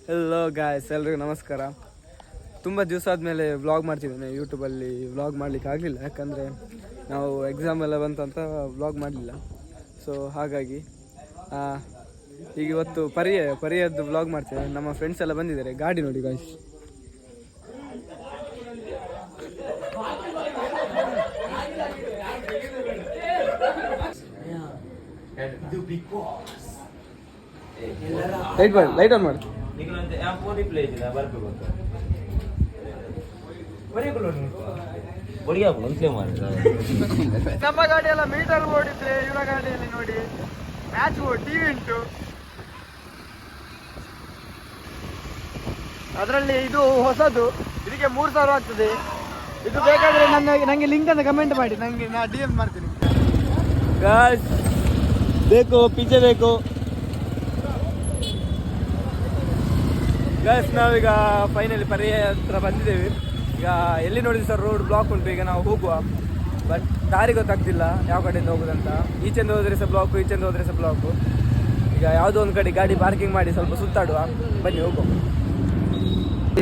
Hello guys, ಎಲ್ರಿಗೂ ನಮಸ್ಕಾರ. ತುಂಬ ದಿವಸ ಆದಮೇಲೆ ವ್ಲಾಗ್ ಮಾಡ್ತಿದ್ದೇನೆ. ಯೂಟ್ಯೂಬಲ್ಲಿ ವ್ಲಾಗ್ ಮಾಡಲಿಕ್ಕೆ ಆಗಲಿಲ್ಲ, ಯಾಕಂದರೆ ನಾವು ಎಕ್ಸಾಮ್ ಎಲ್ಲ ಬಂತಂತ ವ್ಲಾಗ್ ಮಾಡಲಿಲ್ಲ. ಸೊ ಹಾಗಾಗಿ ಈಗ ಇವತ್ತು ಪರಿಯದ್ದು ವ್ಲಾಗ್ ಮಾಡ್ತೇವೆ. ನಮ್ಮ ಫ್ರೆಂಡ್ಸ್ ಎಲ್ಲ ಬಂದಿದ್ದಾರೆ. ಗಾಡಿ ನೋಡಿ ಗಾಯ್ಸ್, ಲೈಟ್ ಆನ್ ಮಾಡಿ. ನಮ್ಮ ಗಾಡಿ ಎಲ್ಲ ಮೀಟರ್ ಬೋರ್ಡ್ ಇದ್ರೆ, ಇವರ ಗಾಡಿಯಲ್ಲಿ ನೋಡಿ ಮ್ಯಾಚ್ ಬೋರ್ಡ್ ಟಿವಿ ಉಂಟು. ಅದರಲ್ಲಿ ಇದು ಹೊಸದು, ಇದಕ್ಕೆ 3000 ಆಗ್ತದೆ. ಇದು ಬೇಕಾದ್ರೆ ನನಗೆ ಲಿಂಕ್ ಅನ್ನು ಕಮೆಂಟ್ ಮಾಡಿ, ನನಗೆ ನಾ DM ಮಾಡ್ತೀನಿ. ಬೇಕು ಪಿಜ್ಜೆ ಬೇಕು ಗೈಸ್. ನಾವೀಗ ಫೈನಲಿ ಪರ್ಯಾಯ ಹತ್ರ ಬಂದಿದ್ದೇವೆ. ಈಗ ಎಲ್ಲಿ ನೋಡಿದ್ವಿ ಸರ್, ರೋಡ್ ಬ್ಲಾಕ್ ಉಂಟು. ಈಗ ನಾವು ಹೋಗುವ, ಬಟ್ ದಾರಿ ಗೊತ್ತಾಗ್ತಿಲ್ಲ ಯಾವ ಕಡೆಯಿಂದ ಹೋಗೋದಂತ. ಈಚೆಂದ ಹೋದ್ರೆ ಸಹ ಬ್ಲಾಕು, ಈಚೆಂದ ಹೋದ್ರೆ ಸಹ ಬ್ಲಾಕು. ಈಗ ಯಾವುದೋ ಒಂದು ಕಡೆ ಗಾಡಿ ಪಾರ್ಕಿಂಗ್ ಮಾಡಿ ಸ್ವಲ್ಪ ಸುತ್ತಾಡುವ, ಬನ್ನಿ ಹೋಗುವ.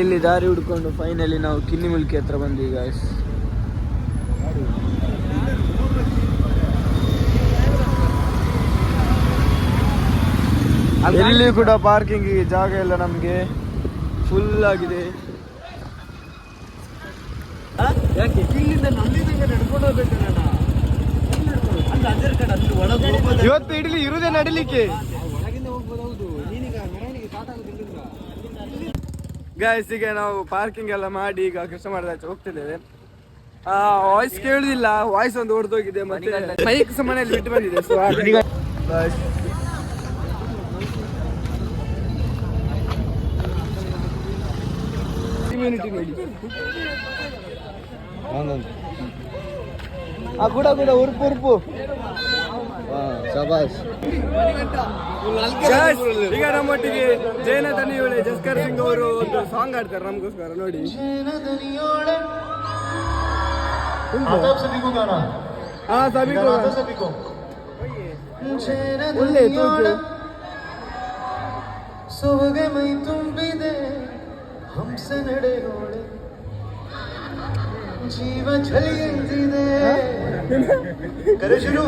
ಇಲ್ಲಿ ದಾರಿ ಹುಡ್ಕೊಂಡು ಫೈನಲಿ ನಾವು ಕಿನ್ನಿಮುಲ್ಕಿ ಹತ್ರ ಬಂದ್ವಿ ಗೈಸ್. ಎಲ್ಲಿ ಕೂಡ ಪಾರ್ಕಿಂಗ್ ಜಾಗ ಇಲ್ಲ, ನಮಗೆ ಫುಲ್ ಆಗಿದೆ. ಇವತ್ತು ಇಡ್ಲಿ ಇರುದೇ ನಡಿಲಿಕ್ಕೆ. ಗಾಯ್ಸ್, ಈಗ ನಾವು ಪಾರ್ಕಿಂಗ್ ಎಲ್ಲ ಮಾಡಿ ಈಗ ಕೃಷ್ಣ ಮಠದ ಹೋಗ್ತಿದ್ದೇವೆ. ವಾಯ್ಸ್ ಕೇಳುದಿಲ್ಲ, ವಾಯ್ಸ್ ಒಂದು ಹೊಡೆದೋಗಿದೆ, ಮತ್ತೆ ಬೈಕ್ ಸಹ ಮನೆಯಲ್ಲಿ ಬಿಟ್ಟು ಬಂದಿದೆ. ಸೊ ಕೂಡ ಉರುಪು ಈಗ ನಮ್ಮೊಟ್ಟಿಗೆ ಜೈನ ದನಿಯೋಳೆ ಜಸ್ಕರ್ ಸಿಂಗ್ ಅವರು ಒಂದು ಸಾಂಗ್ ಆಡ್ತಾರೆ ನಮಗೋಸ್ಕರ. ನೋಡಿ, ಒಳ್ಳೆ ಸೊಬಗೆ ಮೈ ತುಂಬಿದೆ ಹಂಸ ನಡೆಯೋಳೆ, ಜೀವ ಝಲಿಯಂತಿದೆ. ಕರೆ ಶುರು.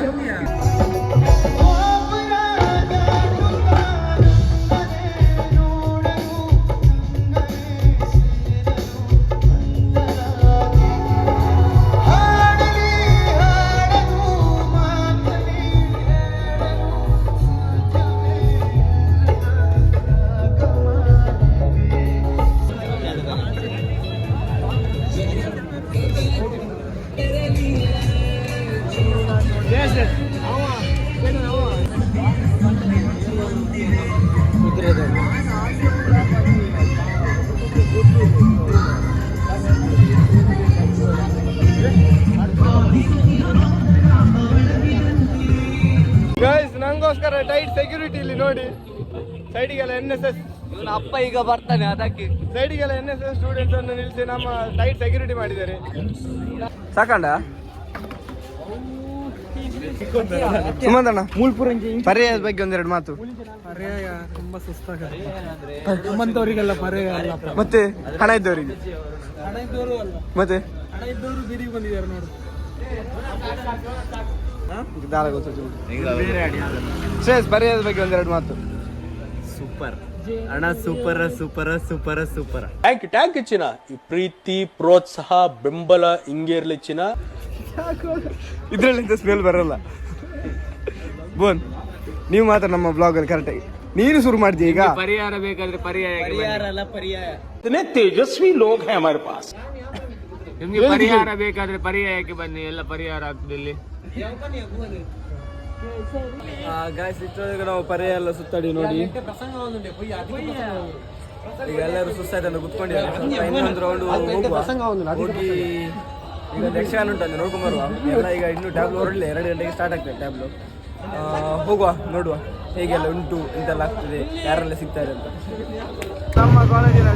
ನಂಗೋಸ್ಕರ ಟೈಟ್ ಸೆಕ್ಯೂರಿಟಿ ಇಲ್ಲಿ ನೋಡಿ. ಸೈಡಿಗೆಲ್ಲ NSS ಅಪ್ಪ ಈಗ ಬರ್ತಾನೆ, ಅದಕ್ಕೆ ಸೈಡಿಗೆಲ್ಲ NSS ಸ್ಟೂಡೆಂಟ್ಸ್ ಅನ್ನು ನಿಲ್ಲಿಸಿ ನಮ್ಮ ಟೈಟ್ ಸೆಕ್ಯೂರಿಟಿ ಮಾಡಿದ್ದಾರೆ. ಸಾಕಂಡ ಸುಮಂತಣ್ಣ, ಪರ್ಯಾಯದ ಬಗ್ಗೆ ಒಂದೆರಡು ಮಾತು. ಪರ್ಯಾಯ ತುಂಬಾ ಸುಸ್ತಾಗುತ್ತೆ. ನಮ್ಮಂತವರಿಗೆಲ್ಲ ಪರ್ಯಾಯ ಅಲ್ಲ, ಮತ್ತೆ ಹಣ ಇದ್ದವರಿಗೆ. ಹಣ ಇದ್ದವರು ಅಲ್ಲ, ಮತ್ತೆ ಹಣ ಇದ್ದವರು ಬೀದಿಗೆ ಬಂದಿದ್ದಾರೆ ನೋಡು. ಶ್ರೇಯಸ್, ಪರ್ಯಾಯದ ಬಗ್ಗೆ ಒಂದೆರಡು ಮಾತು. ಸೂಪರ್ ಅಣ್ಣ, super super super super. Tank ಚಿನ್ನ. ಈ ಪ್ರೀತಿ, ಪ್ರೋತ್ಸಾಹ, ಬೆಂಬಲ ಹಿಂಗೆ ಇರ್ಲಿ ಚಿನ್ನ. ಇದ್ರಲ್ಲಿಂದ ಸ್ಮೆಲ್ ಬರಲ್ಲ. ಬೋನ್, ನೀವು ಮಾತ್ರ ನಮ್ಮ ಬ್ಲಾಗ್ ಅಲ್ಲಿ ಕರೆಕ್ಟಾಗಿ ನೀನು ಶುರು ಮಾಡ್ತೀಯ. ಈಗ ಪರಿಹಾರ ಬೇಕಾದ್ರೆ ಪರಿಹಾರ ಅಲ್ಲ, ಪರ್ಯಾಯ. ಇತನೆ ತೇಜಸ್ವಿ ಲೋಗ್ ಹೈ ಹಮಾರೆ ಪಾಸ್. ನಿಮ್ಗೆ ಪರಿಹಾರ ಬೇಕಾದ್ರೆ ಪರ್ಯಾಯಕ್ಕೆ ಬನ್ನಿ, ಎಲ್ಲ ಪರಿಹಾರ ಆಗ್ತದೆ ಇಲ್ಲಿ. ಗಾಯ್ಸ್, ಇಷ್ಟೊಳಗೆ ನಾವು ಪರ್ಯಾಯ ಎಲ್ಲ ಸುತ್ತಾಡಿ ನೋಡಿ. ಈಗ ಎಲ್ಲರೂ ಸುಸ್ತಾಯ್ತು ಕುತ್ಕೊಂಡಿದ್ದಾರೆ. ಇನ್ನೊಂದು ರೌಂಡ್ ಹೋಗಿ ಈಗ ಯಕ್ಷಗಾನ ಉಂಟಂತೆ ನೋಡ್ಕೊಂಡ್ ಬರುವ. ಎಲ್ಲ ಈಗ ಇನ್ನೂ ಟ್ಯಾಬ್ಲು ಹೊರಡಲಿ, 2 ಗಂಟೆಗೆ ಸ್ಟಾರ್ಟ್ ಆಗ್ತದೆ ಟ್ಯಾಬ್ಲು. ಹೋಗುವ, ನೋಡುವ ಹೇಗೆಲ್ಲ ಉಂಟು, ಇಂತೆಲ್ಲ ಆಗ್ತದೆ, ಯಾರೆಲ್ಲ ಸಿಗ್ತಾರೆ ಅಂತ. ನಮ್ಮ ಕಾಲೇಜಿನ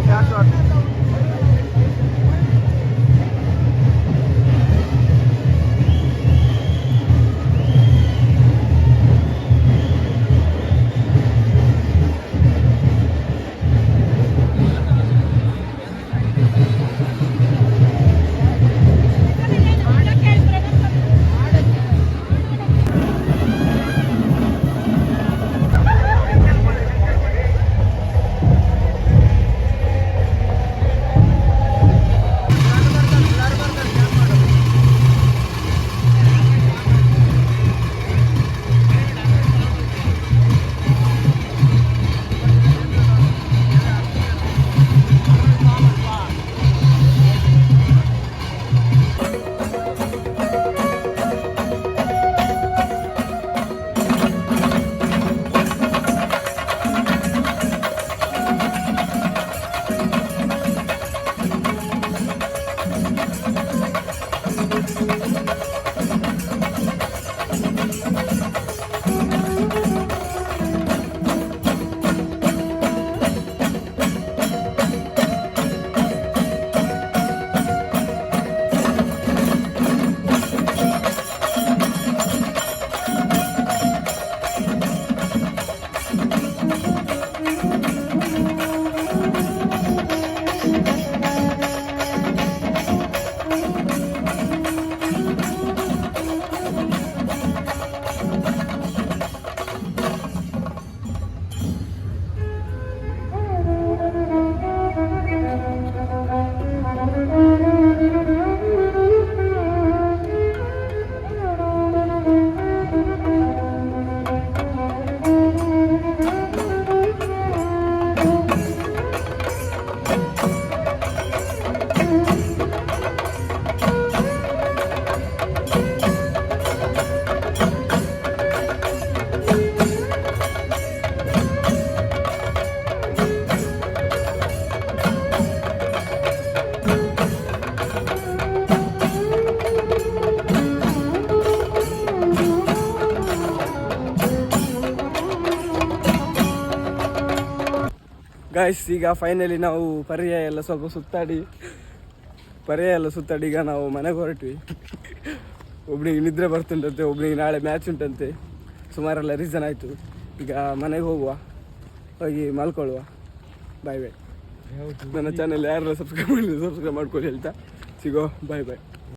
ಗಾಯ್ಸ್ ಈಗ ಫೈನಲಿ ನಾವು ಪರ್ಯಾಯ ಎಲ್ಲ ಸ್ವಲ್ಪ ಸುತ್ತಾಡಿ ಈಗ ನಾವು ಮನೆಗೆ ಹೊರಟ್ವಿ. ಒಬ್ನಿಗೆ ನಿದ್ರೆ ಬರ್ತುಂಟಂತೆ, ಒಬ್ನಿಗೆ ನಾಳೆ ಮ್ಯಾಚ್ ಉಂಟಂತೆ, ಸುಮಾರೆಲ್ಲ ರೀಸನ್ ಆಯಿತು. ಈಗ ಮನೆಗೆ ಹೋಗಿ ಮಲ್ಕೊಳ್ಳುವ. ಬಾಯ್. ನನ್ನ ಚಾನಲ್ ಯಾರೆಲ್ಲ ಸಬ್ಸ್ಕ್ರೈಬ್ ಮಾಡ್ಕೊಳ್ಳಿ ಹೇಳ್ತಾ ಸಿಗೋ. ಬಾಯ್.